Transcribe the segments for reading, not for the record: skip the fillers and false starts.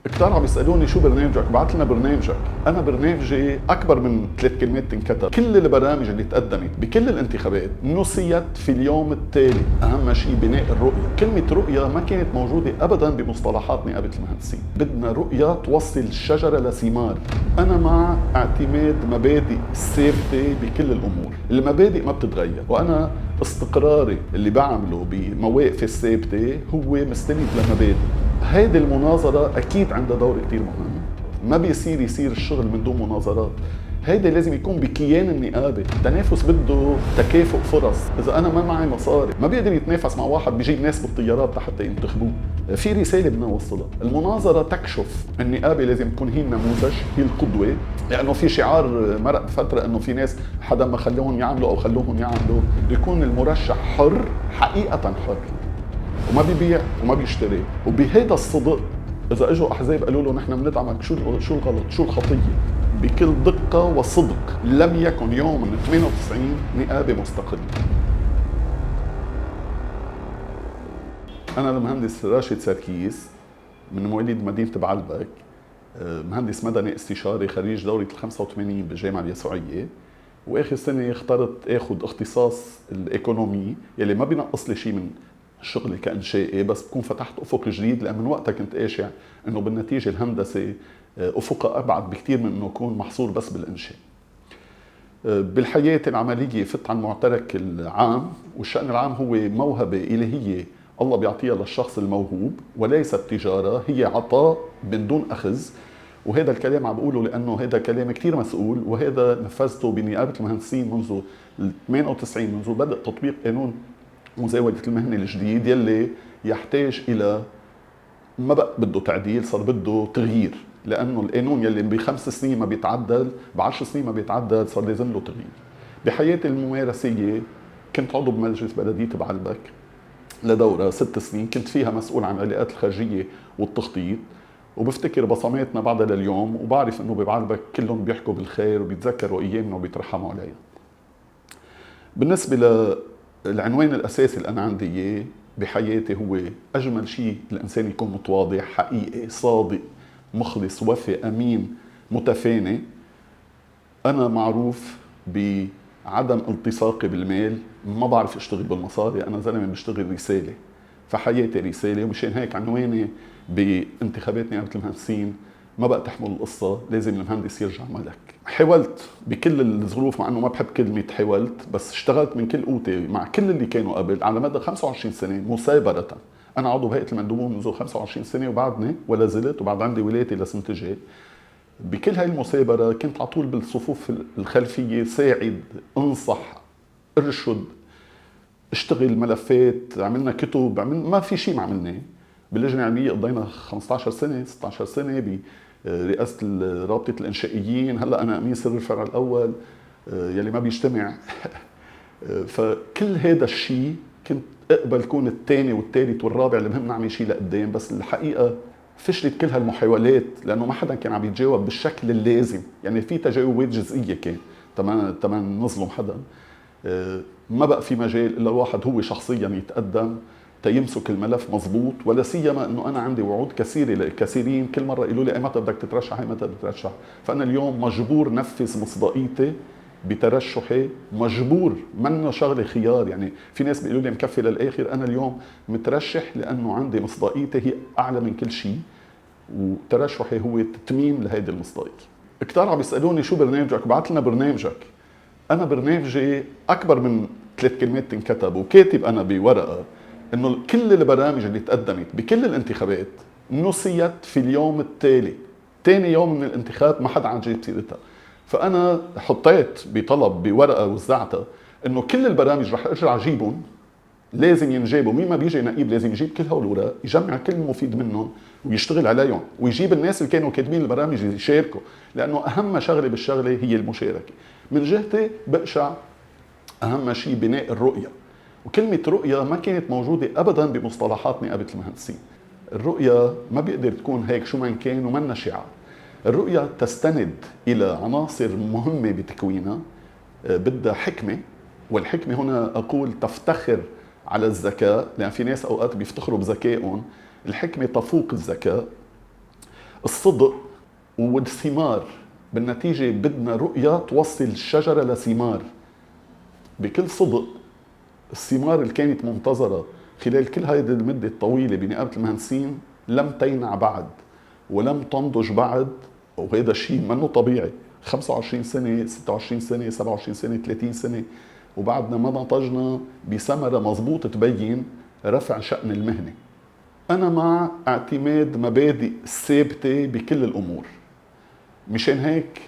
كتار عم يسألوني شو برنامجك؟ بعت لنا برنامجك. أنا برنامجي أكبر من 3 كلمات تنكتب. كل البرامج اللي تقدمت بكل الانتخابات نسيت في اليوم التالي. أهم شيء بناء الرؤية. كلمة رؤية ما كانت موجودة أبدا بمصطلحات نقابة المهندسين. بدنا رؤية توصل الشجرة لثمار. أنا مع اعتماد مبادئ ثابتة بكل الأمور. المبادئ ما بتتغير، وأنا استقراري اللي بعمله بمواقفي الثابتة هو مستند لمبادئ. هيدي المناظرة أكيد عندها دور كتير مهم. ما بيصير يصير الشغل من دون مناظرات. هيدا لازم يكون بكيان النقابة. التنافس بده تكافؤ فرص. إذا أنا ما معي مصاري ما بيقدر يتنافس مع واحد بيجيب ناس بالطيارات لحتى ينتخبوه. في رسالة بدنا نوصلها. المناظرة تكشف. النقابة لازم تكون هي النموذج، هي القدوة، لأنه في شعار مرق فترة إنه في ناس حدا ما خلوهم يعملوا أو خلوهم يعملوا. يكون المرشح حر، حقيقة حر، وما بيبيع وما بيشتري. وبهيدا الصدق اذا اجوا احزاب قالوا له نحن بندعمك، شو الغلط، شو الخطيه؟ بكل دقه وصدق لم يكن يوم من 98 نقابه مستقله. انا المهندس راشد سركيس من مواليد مدينه بعلبك، مهندس مدني استشاري خريج دوره ال 85 بالجامعه اليسوعيه، واخر سنه اخترت اخذ اختصاص الايكونومي يلي ما بينقص لي شيء من شغلي كانشائي، بس بكون فتحت افق جديد، لان من وقتها كنت قاشع انه بالنتيجه الهندسه افقها ابعد بكثير من انه يكون محصور بس بالانشاء. بالحياه العمليه فت على المعترك العام، والشان العام هو موهبه الهيه الله بيعطيها للشخص الموهوب، وليست تجاره، هي عطاء من دون اخذ. وهذا الكلام عم بقوله لانه هذا كلام كثير مسؤول، وهذا نفذته بنقابه المهندسين منذ 98، منذ بدء تطبيق قانون مزاولة المهنة الجديد يلي يحتاج إلى ما بقى بده تعديل، صار بده تغيير، لأنه القانون يلي ب5 سنين ما بيتعدل، ب10 سنين ما بيتعدل، صار لازم له تغيير. بحياتي الممارسية كنت عضو بمجلس بلدية بعلبك لدورة 6 سنين، كنت فيها مسؤول عن العلاقات الخارجية والتخطيط، وبفتكر بصماتنا بعدها لليوم، وبعرف انه ببعلبك كلهم بيحكوا بالخير وبيتذكروا ايامنا وبيترحموا عليها. بالنسبة العنوان الأساسي اللي أنا عندي إياه بحياتي هو أجمل شيء الإنسان يكون متواضع، حقيقي، صادق، مخلص، وفي، أمين، متفاني. أنا معروف بعدم التصاقي بالمال، ما بعرف أشتغل بالمصاري، أنا زلمة بشتغل رسالة، فحياتي رسالة. ومشان هيك عنواني بانتخابات نقابة المهندسين ما بقى تحمل القصة، لازم المهندس يرجع ملك. حاولت بكل الظروف، مع انه ما بحب كلمة حاولت، بس اشتغلت من كل قوتي مع كل اللي كانوا قبل على مدى 25 سنة مثابرة. انا عضو بهيئة المندوبون منذ 25 سنة وبعدني ولا زلت، وبعد عندي ولادي لسنة الجاي. بكل هاي المثابرة كنت على طول بالصفوف الخلفية، ساعد، انصح، ارشد، اشتغل ملفات، عملنا كتب، ما في شيء ما عملناه. باللجنة العلمية قضينا 15 سنة 16 سنة برئاسة رابطة الإنشائيين. هلا أنا أمين سر الفرع الأول يلي ما بيجتمع. فكل هذا الشيء كنت أقبل كون الثاني والثالث والرابع، المهم نعمل شيء لقدام. بس الحقيقة فشلت كل هالمحاولات، لأنه ما حدا كان عم يتجاوب بالشكل اللازم. يعني في تجاوبات جزئية كان تمام نظلم حدا. ما بقى في مجال إلا الواحد هو شخصيا يتقدم تيمسك الملف مزبوط، ولا سيما انه انا عندي وعود كثيره لكثيرين كل مره يقولوا لي اي متى بدك تترشح، اي متى بدك تترشح. فانا اليوم مجبور نفذ مصداقيتي بترشحي، مجبور، منه شغله خيار. يعني في ناس بيقولوا لي مكفي للاخر، انا اليوم مترشح لانه عندي مصداقيتي هي اعلى من كل شيء، وترشحي هو تتميم لهيدي المصداقيه. كتار عم يسالوني شو برنامجك؟ بعت لنا برنامجك. انا برنامجي اكبر من 3 كلمات تنكتب، وكاتب انا بورقه انه كل البرامج اللي تقدمت بكل الانتخابات نسيت في اليوم التالي. ثاني يوم من الانتخاب ما حدا عم جايب سيرتها. فانا حطيت بطلب بورقه وزعتها انه كل البرامج رح ارجع اجيبهم، لازم ينجابوا. مين ما بيجي نقيب لازم يجيب كل هول الوراق، يجمع كل المفيد منهم ويشتغل عليهم، ويجيب الناس اللي كانوا كاتبين البرامج يشاركوا، لانه اهم شغله بالشغله هي المشاركه. من جهتي بقشع اهم شيء بناء الرؤيه، وكلمة رؤية ما كانت موجودة أبداً بمصطلحات نقابة المهندسين. الرؤية ما بيقدر تكون هيك شو ما كان ومنا شعار. الرؤية تستند إلى عناصر مهمة بتكوينها، بدها حكمة، والحكمة هنا أقول تفتخر على الذكاء، لأن في ناس أوقات بيفتخروا بذكائهم. الحكمة تفوق الذكاء. الصدق والثمار. بالنتيجة بدنا رؤية توصل الشجرة لثمار. بكل صدق الثمار اللي كانت منتظرة خلال كل هذه المدة الطويلة بنقابة المهندسين لم تينع بعد ولم تنضج بعد، وهذا الشيء منه طبيعي. 25 سنة، 26 سنة، 27 سنة، 30 سنة وبعدنا ما نضجنا بثمرة مضبوط تبين رفع شأن المهنة. أنا مع اعتماد مبادئ ثابتة بكل الأمور. مشان هيك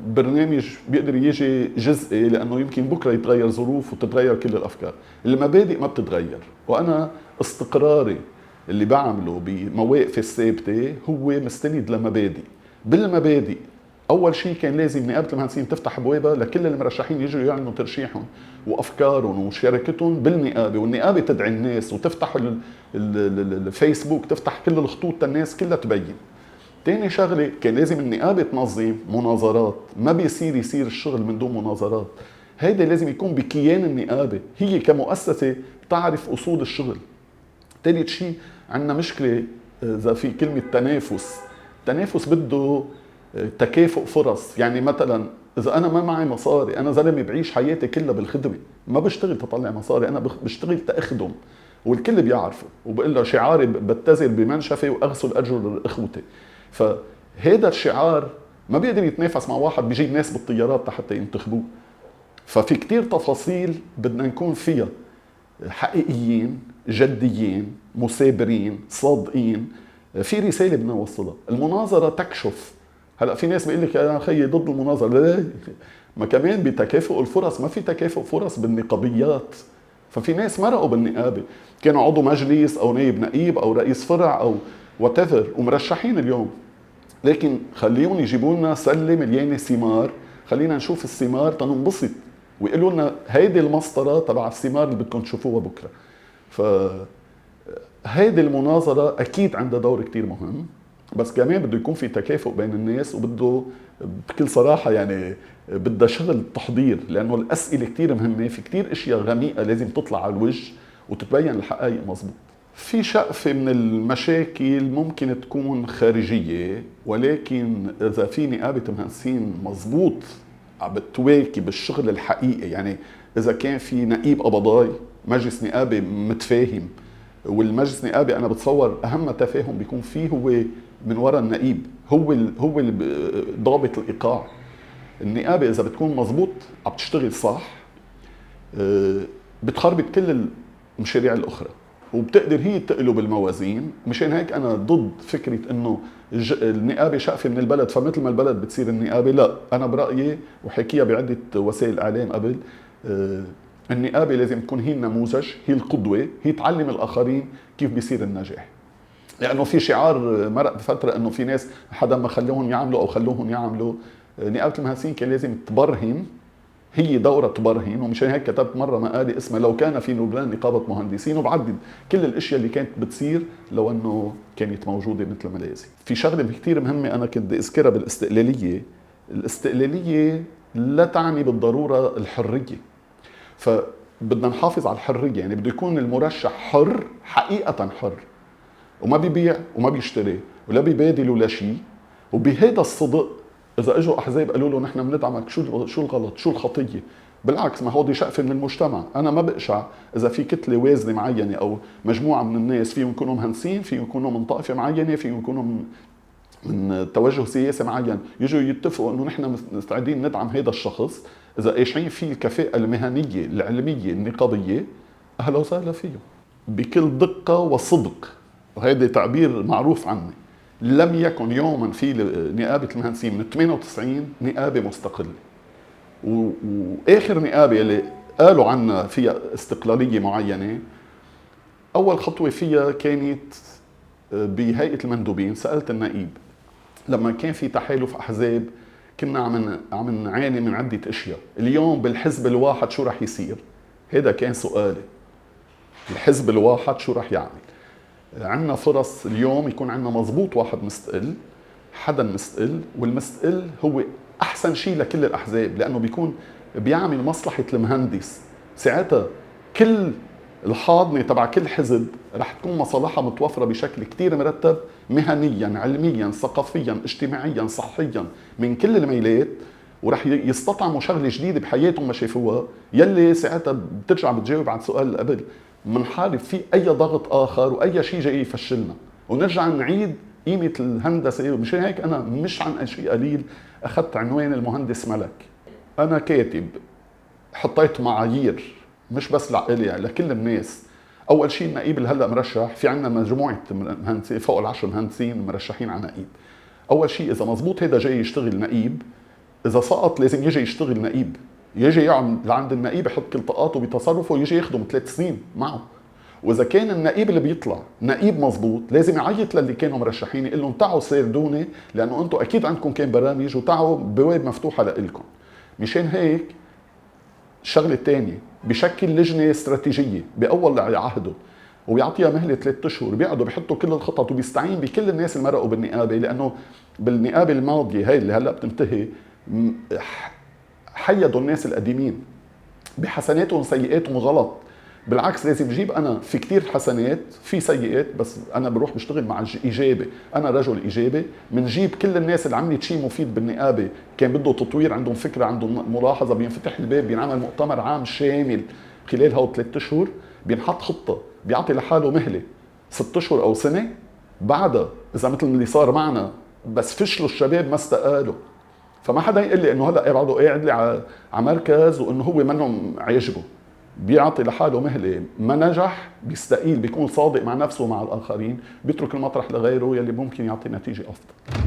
برنامج بيقدر يجي جزئي، لأنه يمكن بكرة يتغير ظروف وتتغير كل الأفكار. المبادئ ما بتتغير، وأنا استقراري اللي بعمله بمواقفي الثابتة هو مستند لمبادئ. بالمبادئ أول شيء كان لازم نقابة المهندسين تفتح أبوابها لكل المرشحين يجوا يعلنوا ترشيحهم وأفكارهم وشراكتهم بالنقابة، والنقابة تدعي الناس وتفتح الفيسبوك، تفتح كل الخطوط الناس كلها تبين. تاني شغلة كان لازم النقابة تنظم مناظرات، ما يصير الشغل من دون مناظرات. هيدا لازم يكون بكيان النقابة، هي كمؤسسة تعرف أصول الشغل. ثالث شيء عندنا مشكلة إذا في كلمة تنافس. التنافس بده تكافؤ فرص. يعني مثلا إذا أنا ما معي مصاري، أنا زلمة بعيش حياتي كلها بالخدمة، ما بشتغل تطلع مصاري، أنا بشتغل تأخدم، والكل بيعرفه. وبقول له شعاري بتزل بمنشفي وأغسل أرجل إخوتي. فهذا الشعار ما بيقدر يتنافس مع واحد بيجيب ناس بالطيارات حتى ينتخبوه. ففي كتير تفاصيل بدنا نكون فيها حقيقيين، جديين، مثابرين، صادقين. في رسالة بدنا نوصلها. المناظرة تكشف. هلا في ناس بيقول لك يا اخي ضد المناظرة. لا، ما كمان بتكافؤ الفرص. ما في تكافؤ فرص بالنقابيات. ففي ناس مرقوا بالنقابة، كانوا عضو مجلس او نائب نقيب او رئيس فرع او واتيفر ومرشحين اليوم، لكن خليهم يجيبوا لنا سله مليانه ثمار، خلينا نشوف الثمار تنبسط، ويقولوا لنا هيدي المسطره تبع الثمار اللي بدكم تشوفوها بكره. فهيدي المناظره اكيد عندها دور كتير مهم، بس كمان بده يكون في تكافؤ بين الناس، وبده بكل صراحه يعني بدها شغل تحضير، لانه الاسئله كتير مهمه، في كتير اشياء غميقه لازم تطلع على الوجه وتتبين الحقائق مظبوط. في شقفة من المشاكل ممكن تكون خارجية، ولكن إذا في نقابة مهندسين مظبوط بتواكب الشغل الحقيقي، يعني إذا كان في نقيب قبضاي مجلس نقابة متفاهم، والمجلس نقابة أنا بتصور أهم تفاهم بيكون فيه هو من وراء النقيب، هو ضابط الإيقاع. النقابة إذا بتكون مظبوط عم تشتغل صح بتخربط كل المشاريع الأخرى، وبتقدر هي تقلب الموازين. مشان هيك أنا ضد فكرة إنه النقابة شقفة من البلد فمثل ما البلد بتصير النقابة. لا، أنا برأيي وحكيها بعدة وسائل الإعلام قبل، النقابة لازم تكون هي النموذج، هي القدوة، هي تعلم الآخرين كيف بيصير النجاح. لأنه في شعار مرق بفترة إنه في ناس حدا ما خلوهم يعملوا أو خلوهم يعملوا. نقابة المهندسين كان لازم تبرهن، هي دورة تبرهن. ومشان هيك كتبت مرة مقالة اسمها لو كان في لبنان نقابة مهندسين، وبعدد كل الاشياء اللي كانت بتصير لو انه كانت موجودة مثل ما لازم. في شغلة كثير مهمة انا كنت اذكرها بالاستقلالية. الاستقلالية لا تعني بالضرورة الحرية، فبدنا نحافظ على الحرية. يعني بده يكون المرشح حر، حقيقة حر، وما بيبيع وما بيشتري ولا بيبادل ولا شيء. وبهذا الصدق إذا اجوا أحزاب قالوا له نحن بندعمك، شو الغلط، شو الخطية؟ بالعكس، ما هو دي شقفة من المجتمع. أنا ما بقشع إذا في كتلة وازنة معينة أو مجموعة من الناس فيهم يكونوا مهندسين، فيهم يكونوا من طائفة معينة، فيهم يكونوا من توجه سياسي معين، يجوا يتفقوا إنه نحن مستعدين ندعم هذا الشخص إذا قاشعين فيه الكفاءة المهنية العلمية النقابية، أهلا وسهلا فيه بكل دقة وصدق. وهذا تعبير معروف عني. لم يكن يوما في نقابة المهندسين من 98 نقابة مستقلة، وآخر نقابة اللي قالوا عنها فيها استقلالية معينة أول خطوة فيها كانت بهيئة المندوبين. سألت النقيب لما كان في تحالف أحزاب كنا عم نعاني من عدة أشياء، اليوم بالحزب الواحد شو رح يصير؟ هذا كان سؤالي. الحزب الواحد شو رح يعمل؟ عندنا فرص اليوم يكون عندنا مزبوط واحد مستقل، حدا مستقل، والمستقل هو أحسن شيء لكل الأحزاب، لأنه بيكون بيعمل مصلحة المهندس. ساعتها كل الحاضنة تبع كل حزب رح تكون مصالحها متوفرة بشكل كتير مرتب مهنيا، علميا، ثقافيا، اجتماعيا، صحيا، من كل الميلات، ورح يستطعموا شغله جديده بحياتهم ما شافوها، يلي ساعتها بترجع بتجاوب على السؤال اللي قبل، منحارب في اي ضغط اخر واي شيء جاي يفشلنا، ونرجع نعيد قيمه الهندسه. ومشان هيك انا مش عن شيء قليل اخذت عنوان المهندس ملك. انا كاتب، حطيت معايير مش بس لإلي، لكل الناس. اول شيء النقيب اللي هلا مرشح، في عندنا مجموعه مهندسين فوق ال10 مهندسين مرشحين على نقيب. اول شيء اذا مزبوط هيدا جاي يشتغل نقيب، اذا سقط لازم يجي يشتغل نقيب، يجي يقعد لعند النقيب يحط كل طاقاته بتصرفه ويجي يخدم 3 سنين معه. واذا كان النقيب اللي بيطلع نقيب مزبوط، لازم يعيط للي كانوا مرشحين يقول لهم تعوا ساردوني، لانه انتم اكيد عندكم كان برامج، وتعوا بواب مفتوحه لكم. مشان هيك الشغله الثانيه، بشكل لجنه استراتيجيه باول عهده وبيعطيها مهله 3 اشهر، بيقعدوا بيحطوا كل الخطط وبيستعين بكل الناس اللي مرقوا بالنقابه، لانه بالنقابه الماضيه هاي اللي هلا بتنتهي حيدوا الناس القديمين بحسناتهم وسيئاتهم غلط. بالعكس لازم اجيب، انا في كتير حسنات في سيئات، بس انا بروح بشتغل مع الاجابه، انا رجل اجابه. بنجيب كل الناس اللي عملت شيء مفيد بالنقابه، كان بده تطوير، عندهم فكره، عندهم ملاحظه، بينفتح الباب، بينعمل مؤتمر عام شامل خلال هول 3 اشهر، بينحط خطه، بيعطي لحاله مهله 6 اشهر او سنه. بعدها اذا مثل اللي صار معنا بس فشلوا الشباب ما استقالوا، فما حدا يقول لي انه هلا بعده قاعد لي على مركز وانه هو منهم عاجبه. بيعطي لحاله مهله، ما نجح بيستقيل، بيكون صادق مع نفسه ومع الاخرين، بيترك المطرح لغيره يلي ممكن يعطي نتيجه افضل.